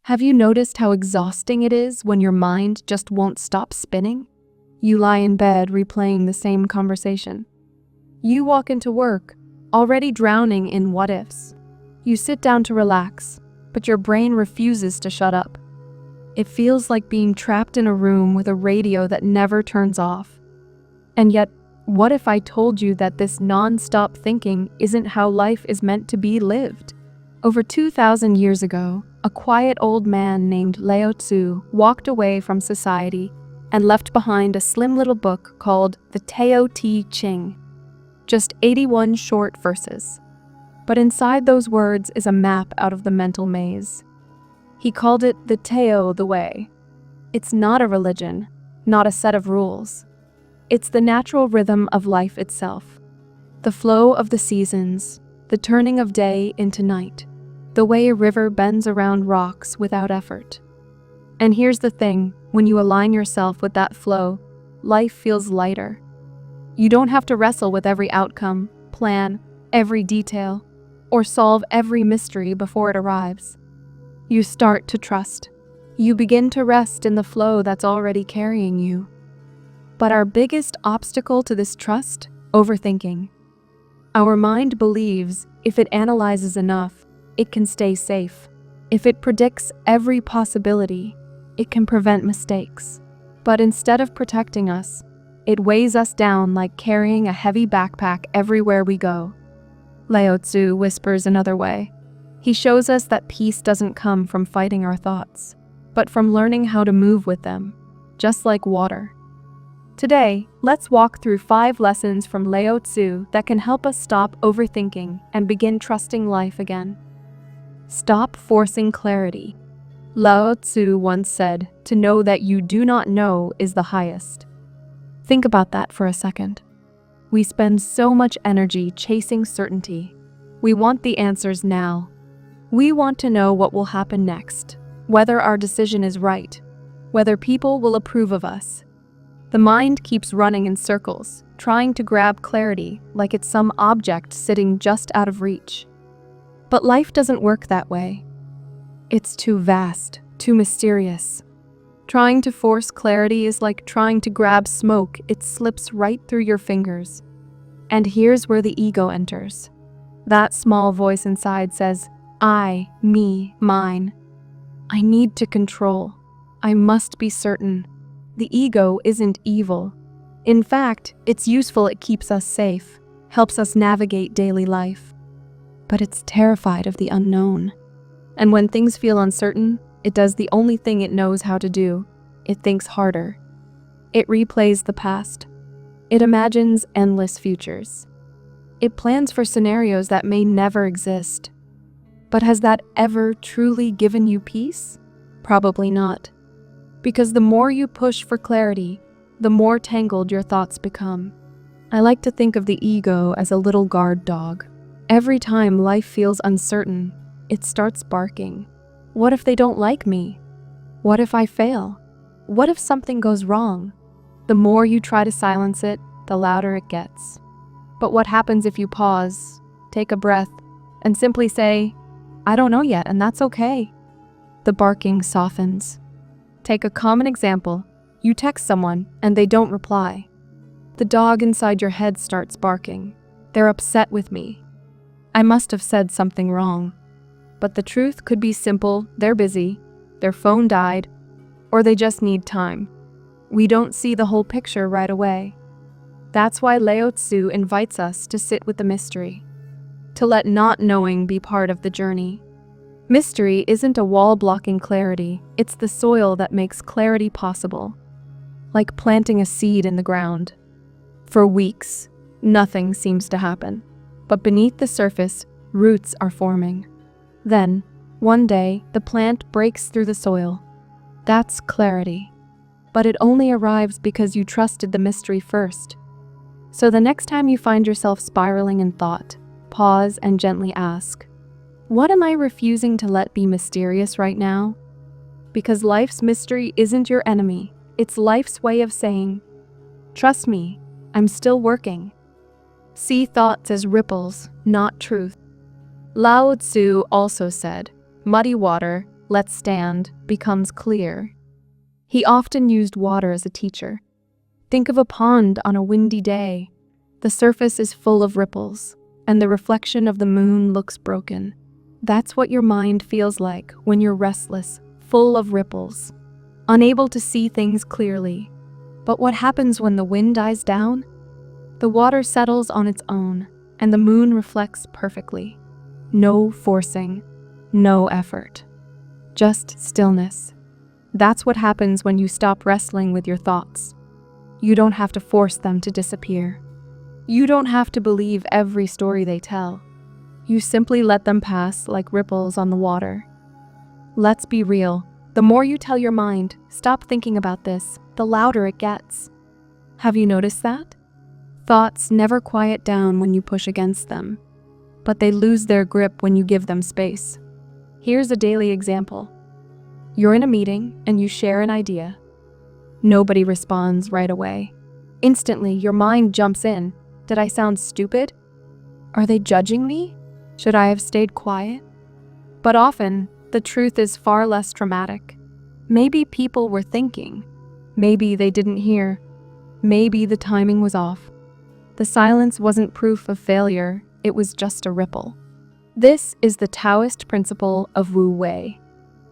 Have you noticed how exhausting it is when your mind just won't stop spinning? You lie in bed replaying the same conversation. You walk into work, already drowning in what-ifs. You sit down to relax, but your brain refuses to shut up. It feels like being trapped in a room with a radio that never turns off. And yet, what if I told you that this non-stop thinking isn't how life is meant to be lived? Over 2,000 years ago, a quiet old man named Lao Tzu walked away from society and left behind a slim little book called the Tao Te Ching. Just 81 short verses. But inside those words is a map out of the mental maze. He called it the Tao the Way. It's not a religion, not a set of rules. It's the natural rhythm of life itself. The flow of the seasons, the turning of day into night, the way a river bends around rocks without effort. And here's the thing, when you align yourself with that flow, life feels lighter. You don't have to wrestle with every outcome, plan every detail, or solve every mystery before it arrives. You start to trust. You begin to rest in the flow that's already carrying you. But our biggest obstacle to this trust? Overthinking. Our mind believes if it analyzes enough, it can stay safe. If it predicts every possibility, it can prevent mistakes. But instead of protecting us, it weighs us down like carrying a heavy backpack everywhere we go. Lao Tzu whispers another way. He shows us that peace doesn't come from fighting our thoughts, but from learning how to move with them, just like water. Today, let's walk through 5 lessons from Lao Tzu that can help us stop overthinking and begin trusting life again. Stop forcing clarity. Lao Tzu once said, "To know that you do not know is the highest." Think about that for a second. We spend so much energy chasing certainty. We want the answers now. We want to know what will happen next, whether our decision is right, whether people will approve of us. The mind keeps running in circles, trying to grab clarity like it's some object sitting just out of reach. But life doesn't work that way. It's too vast, too mysterious. Trying to force clarity is like trying to grab smoke. It slips right through your fingers. And here's where the ego enters. That small voice inside says, I, me, mine. I need to control. I must be certain. The ego isn't evil. In fact, it's useful. It keeps us safe, helps us navigate daily life. But it's terrified of the unknown. And when things feel uncertain, it does the only thing it knows how to do. It thinks harder. It replays the past. It imagines endless futures. It plans for scenarios that may never exist. But has that ever truly given you peace? Probably not. Because the more you push for clarity, the more tangled your thoughts become. I like to think of the ego as a little guard dog. Every time life feels uncertain, it starts barking. What if they don't like me? What if I fail? What if something goes wrong? The more you try to silence it, the louder it gets. But what happens if you pause, take a breath, and simply say, I don't know yet, and that's okay? The barking softens. Take a common example. You text someone, and they don't reply. The dog inside your head starts barking. They're upset with me. I must have said something wrong. But the truth could be simple. They're busy, their phone died, or they just need time. We don't see the whole picture right away. That's why Lao Tzu invites us to sit with the mystery, to let not knowing be part of the journey. Mystery isn't a wall blocking clarity, it's the soil that makes clarity possible. Like planting a seed in the ground. For weeks, nothing seems to happen, but beneath the surface, roots are forming. Then, one day, the plant breaks through the soil. That's clarity. But it only arrives because you trusted the mystery first. So the next time you find yourself spiraling in thought, pause and gently ask, what am I refusing to let be mysterious right now? Because life's mystery isn't your enemy. It's life's way of saying, trust me, I'm still working. See thoughts as ripples, not truth. Lao Tzu also said, muddy water "let's stand" becomes clear. He often used water as a teacher. Think of a pond on a windy day. The surface is full of ripples, and the reflection of the moon looks broken. That's what your mind feels like when you're restless, full of ripples, unable to see things clearly. But what happens when the wind dies down? The water settles on its own, and the moon reflects perfectly. No forcing, no effort, just stillness. That's what happens when you stop wrestling with your thoughts. You don't have to force them to disappear. You don't have to believe every story they tell. You simply let them pass like ripples on the water. Let's be real. The more you tell your mind, "stop thinking about this," the louder it gets. Have you noticed that? Thoughts never quiet down when you push against them, but they lose their grip when you give them space. Here's a daily example. You're in a meeting and you share an idea. Nobody responds right away. Instantly, your mind jumps in. Did I sound stupid? Are they judging me? Should I have stayed quiet? But often, the truth is far less dramatic. Maybe people were thinking. Maybe they didn't hear. Maybe the timing was off. The silence wasn't proof of failure, it was just a ripple. This is the Taoist principle of Wu Wei.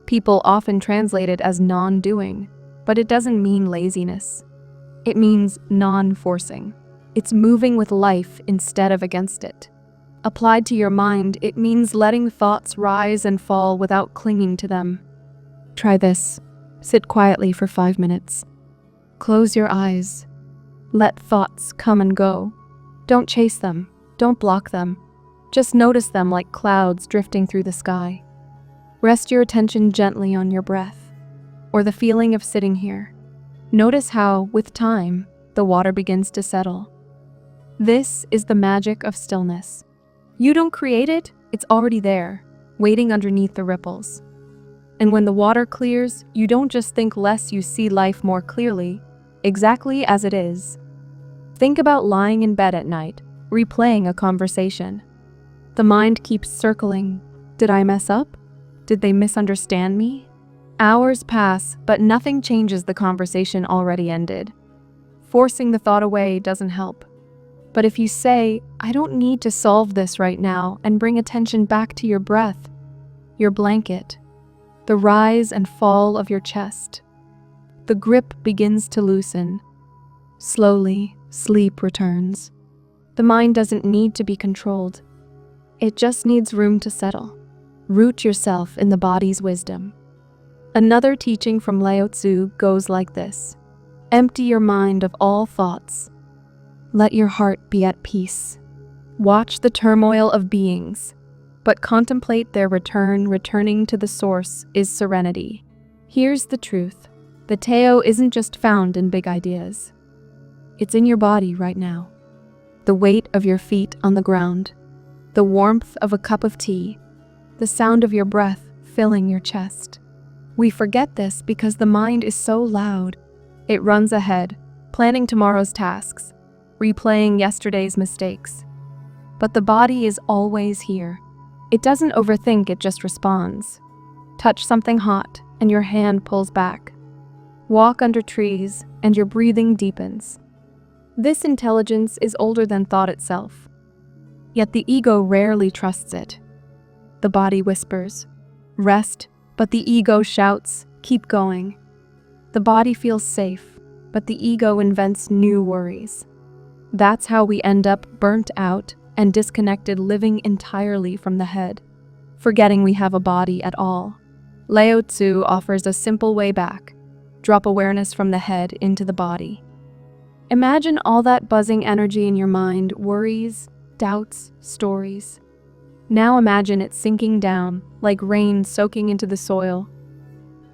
People often translate it as non-doing, but it doesn't mean laziness. It means non-forcing. It's moving with life instead of against it. Applied to your mind, it means letting thoughts rise and fall without clinging to them. Try this. Sit quietly for 5 minutes. Close your eyes. Let thoughts come and go. Don't chase them. Don't block them. Just notice them like clouds drifting through the sky. Rest your attention gently on your breath, or the feeling of sitting here. Notice how, with time, the water begins to settle. This is the magic of stillness. You don't create it, it's already there, waiting underneath the ripples. And when the water clears, you don't just think less, you see life more clearly, exactly as it is. Think about lying in bed at night, replaying a conversation. The mind keeps circling. Did I mess up? Did they misunderstand me? Hours pass, but nothing changes the conversation already ended. Forcing the thought away doesn't help. But if you say, "I don't need to solve this right now," and bring attention back to your breath, your blanket, the rise and fall of your chest, the grip begins to loosen. Slowly, sleep returns. The mind doesn't need to be controlled. It just needs room to settle. Root yourself in the body's wisdom. Another teaching from Lao Tzu goes like this: empty your mind of all thoughts. Let your heart be at peace. Watch the turmoil of beings, but contemplate their return. Returning to the source is serenity. Here's the truth. The Tao isn't just found in big ideas. It's in your body right now. The weight of your feet on the ground, the warmth of a cup of tea, the sound of your breath filling your chest. We forget this because the mind is so loud. It runs ahead, planning tomorrow's tasks, replaying yesterday's mistakes. But the body is always here. It doesn't overthink, it just responds. Touch something hot, and your hand pulls back. Walk under trees, and your breathing deepens. This intelligence is older than thought itself. Yet the ego rarely trusts it. The body whispers, "Rest," but the ego shouts, "Keep going." The body feels safe, but the ego invents new worries. That's how we end up burnt out and disconnected, living entirely from the head, forgetting we have a body at all. Lao Tzu offers a simple way back. Drop awareness from the head into the body. Imagine all that buzzing energy in your mind, worries, doubts, stories. Now imagine it sinking down, like rain soaking into the soil.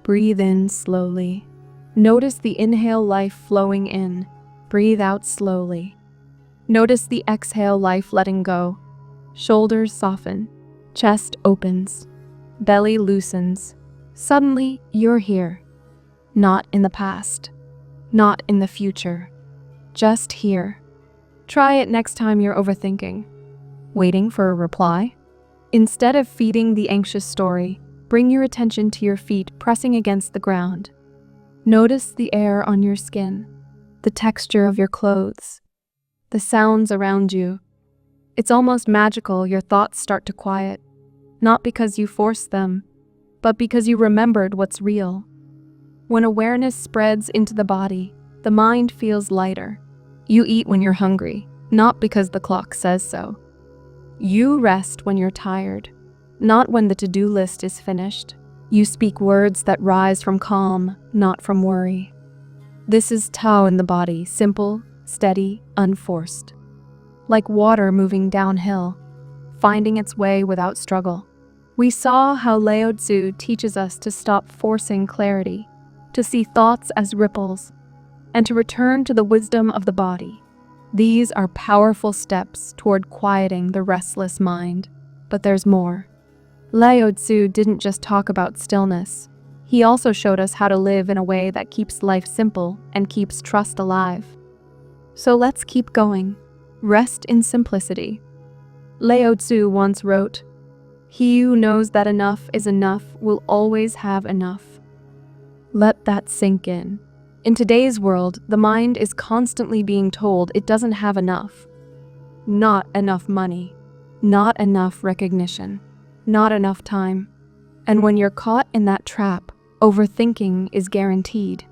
Breathe in slowly. Notice the inhale, life flowing in. Breathe out slowly. Notice the exhale, life letting go. Shoulders soften. Chest opens. Belly loosens. Suddenly, you're here. Not in the past. Not in the future. Just here. Try it next time you're overthinking. Waiting for a reply? Instead of feeding the anxious story, bring your attention to your feet pressing against the ground. Notice the air on your skin, the texture of your clothes, the sounds around you. It's almost magical. Your thoughts start to quiet, not because you forced them, but because you remembered what's real. When awareness spreads into the body, the mind feels lighter. You eat when you're hungry, not because the clock says so. You rest when you're tired, not when the to-do list is finished. You speak words that rise from calm, not from worry. This is Tao in the body, simple, steady, unforced. Like water moving downhill, finding its way without struggle. We saw how Lao Tzu teaches us to stop forcing clarity, to see thoughts as ripples, and to return to the wisdom of the body. These are powerful steps toward quieting the restless mind. But there's more. Lao Tzu didn't just talk about stillness. He also showed us how to live in a way that keeps life simple and keeps trust alive. So let's keep going. Rest in simplicity. Lao Tzu once wrote, "He who knows that enough is enough will always have enough." Let that sink in. In today's world, the mind is constantly being told it doesn't have enough. Not enough money, not enough recognition, not enough time. And when you're caught in that trap, overthinking is guaranteed.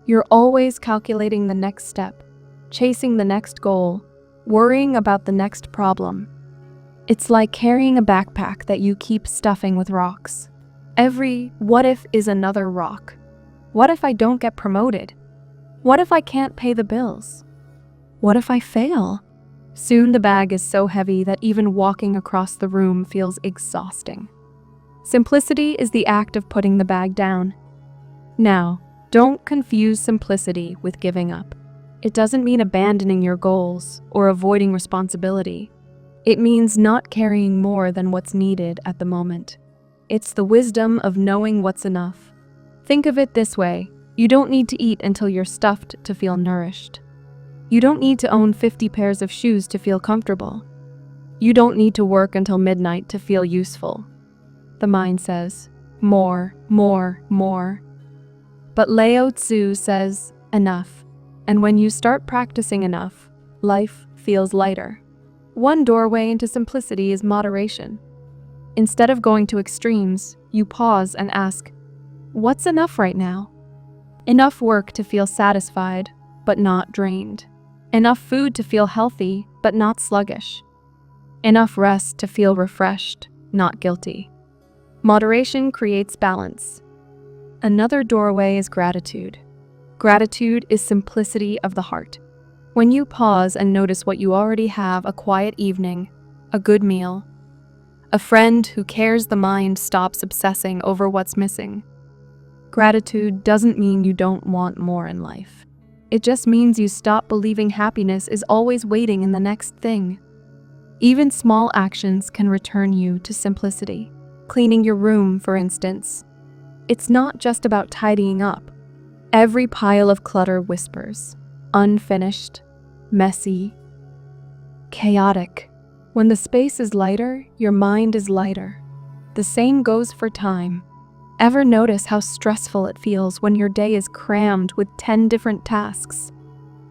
You're always calculating the next step, chasing the next goal, worrying about the next problem. It's like carrying a backpack that you keep stuffing with rocks. Every what if is another rock. What if I don't get promoted? What if I can't pay the bills? What if I fail? Soon the bag is so heavy that even walking across the room feels exhausting. Simplicity is the act of putting the bag down. Now, don't confuse simplicity with giving up. It doesn't mean abandoning your goals or avoiding responsibility. It means not carrying more than what's needed at the moment. It's the wisdom of knowing what's enough. Think of it this way. You don't need to eat until you're stuffed to feel nourished. You don't need to own 50 pairs of shoes to feel comfortable. You don't need to work until midnight to feel useful. The mind says, more, more, more. But Lao Tzu says, enough. And when you start practicing enough, life feels lighter. One doorway into simplicity is moderation. Instead of going to extremes, you pause and ask, what's enough right now? Enough work to feel satisfied, but not drained. Enough food to feel healthy, but not sluggish. Enough rest to feel refreshed, not guilty. Moderation creates balance. Another doorway is gratitude. Gratitude is simplicity of the heart. When you pause and notice what you already have, a quiet evening, a good meal, a friend who cares, the mind stops obsessing over what's missing. Gratitude doesn't mean you don't want more in life. It just means you stop believing happiness is always waiting in the next thing. Even small actions can return you to simplicity. Cleaning your room, for instance. It's not just about tidying up. Every pile of clutter whispers. Unfinished, messy, chaotic. When the space is lighter, your mind is lighter. The same goes for time. Ever notice how stressful it feels when your day is crammed with 10 different tasks?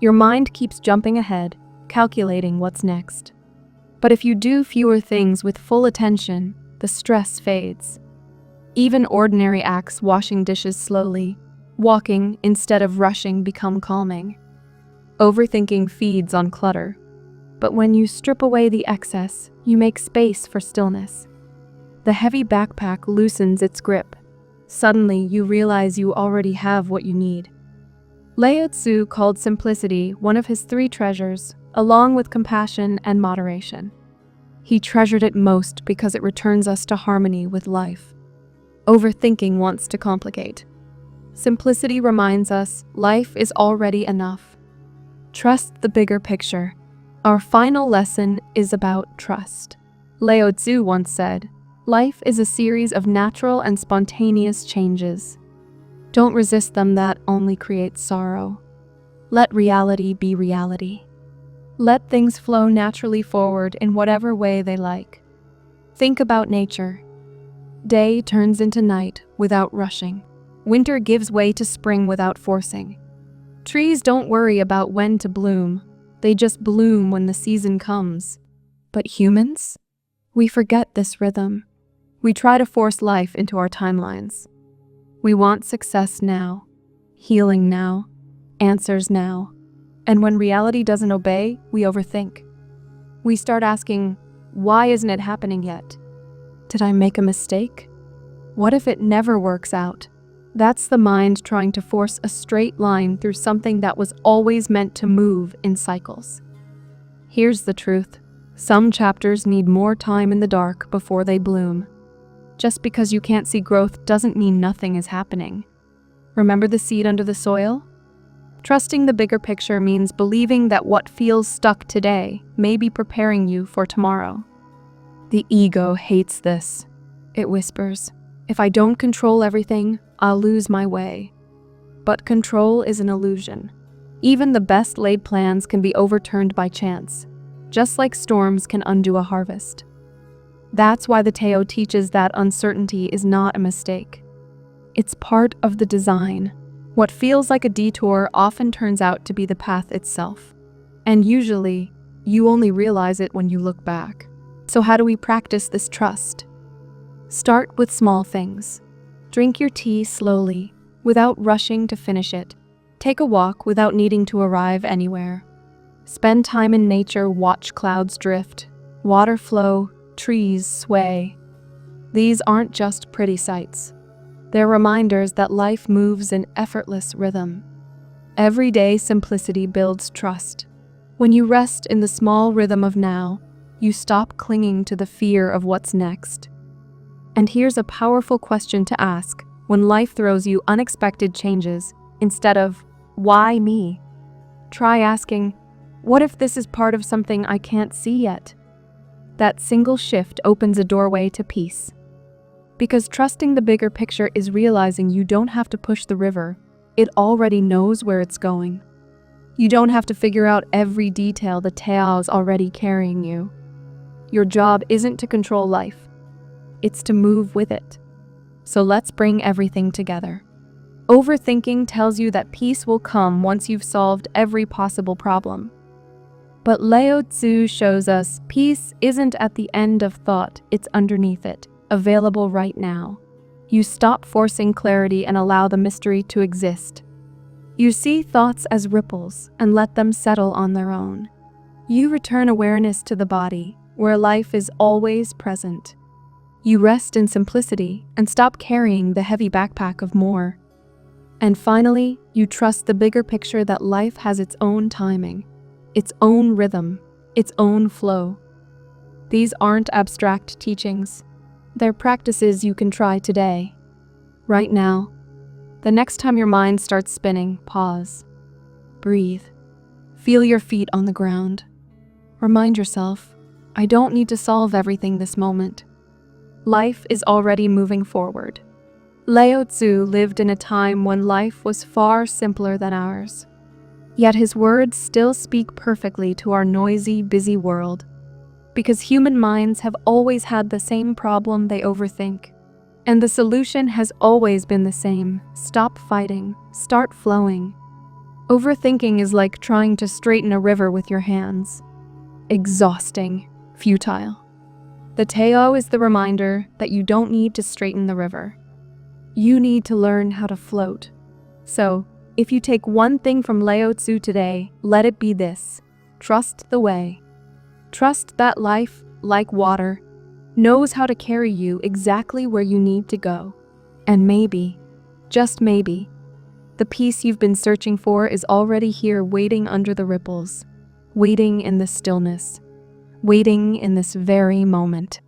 Your mind keeps jumping ahead, calculating what's next. But if you do fewer things with full attention, the stress fades. Even ordinary acts, washing dishes slowly, walking instead of rushing, become calming. Overthinking feeds on clutter. But when you strip away the excess, you make space for stillness. The heavy backpack loosens its grip. Suddenly, you realize you already have what you need. Lao Tzu called simplicity one of his 3 treasures, along with compassion and moderation. He treasured it most because it returns us to harmony with life. Overthinking wants to complicate. Simplicity reminds us life is already enough. Trust the bigger picture. Our final lesson is about trust. Lao Tzu once said, life is a series of natural and spontaneous changes. Don't resist them, that only creates sorrow. Let reality be reality. Let things flow naturally forward in whatever way they like. Think about nature. Day turns into night without rushing. Winter gives way to spring without forcing. Trees don't worry about when to bloom. They just bloom when the season comes. But humans? We forget this rhythm. We try to force life into our timelines. We want success now, healing now, answers now. And when reality doesn't obey, we overthink. We start asking, why isn't it happening yet? Did I make a mistake? What if it never works out? That's the mind trying to force a straight line through something that was always meant to move in cycles. Here's the truth. Some chapters need more time in the dark before they bloom. Just because you can't see growth doesn't mean nothing is happening. Remember the seed under the soil? Trusting the bigger picture means believing that what feels stuck today may be preparing you for tomorrow. The ego hates this. It whispers, if I don't control everything, I'll lose my way. But control is an illusion. Even the best laid plans can be overturned by chance, just like storms can undo a harvest. That's why the Tao teaches that uncertainty is not a mistake. It's part of the design. What feels like a detour often turns out to be the path itself. And usually, you only realize it when you look back. So how do we practice this trust? Start with small things. Drink your tea slowly, without rushing to finish it. Take a walk without needing to arrive anywhere. Spend time in nature, watch clouds drift, water flow, trees sway. These aren't just pretty sights. They're reminders that life moves in effortless rhythm. Everyday simplicity builds trust. When you rest in the small rhythm of now, you stop clinging to the fear of what's next. And here's a powerful question to ask when life throws you unexpected changes instead of, why me? Try asking, what if this is part of something I can't see yet? That single shift opens a doorway to peace. Because trusting the bigger picture is realizing you don't have to push the river. It already knows where it's going. You don't have to figure out every detail the Tao's already carrying you. Your job isn't to control life. It's to move with it. So let's bring everything together. Overthinking tells you that peace will come once you've solved every possible problem. But Lao Tzu shows us peace isn't at the end of thought, it's underneath it, available right now. You stop forcing clarity and allow the mystery to exist. You see thoughts as ripples and let them settle on their own. You return awareness to the body, where life is always present. You rest in simplicity and stop carrying the heavy backpack of more. And finally, you trust the bigger picture that life has its own timing, its own rhythm, its own flow. These aren't abstract teachings. They're practices you can try today, right now. The next time your mind starts spinning, pause. Breathe. Feel your feet on the ground. Remind yourself, I don't need to solve everything this moment. Life is already moving forward. Lao Tzu lived in a time when life was far simpler than ours. Yet his words still speak perfectly to our noisy, busy world. Because human minds have always had the same problem: they overthink. And the solution has always been the same: stop fighting, start flowing. Overthinking is like trying to straighten a river with your hands. Exhausting, futile. The Tao is the reminder that you don't need to straighten the river. You need to learn how to float. So, if you take one thing from Lao Tzu today, let it be this: trust the way. Trust that life, like water, knows how to carry you exactly where you need to go. And maybe, just maybe, the peace you've been searching for is already here, waiting under the ripples, waiting in the stillness, waiting in this very moment.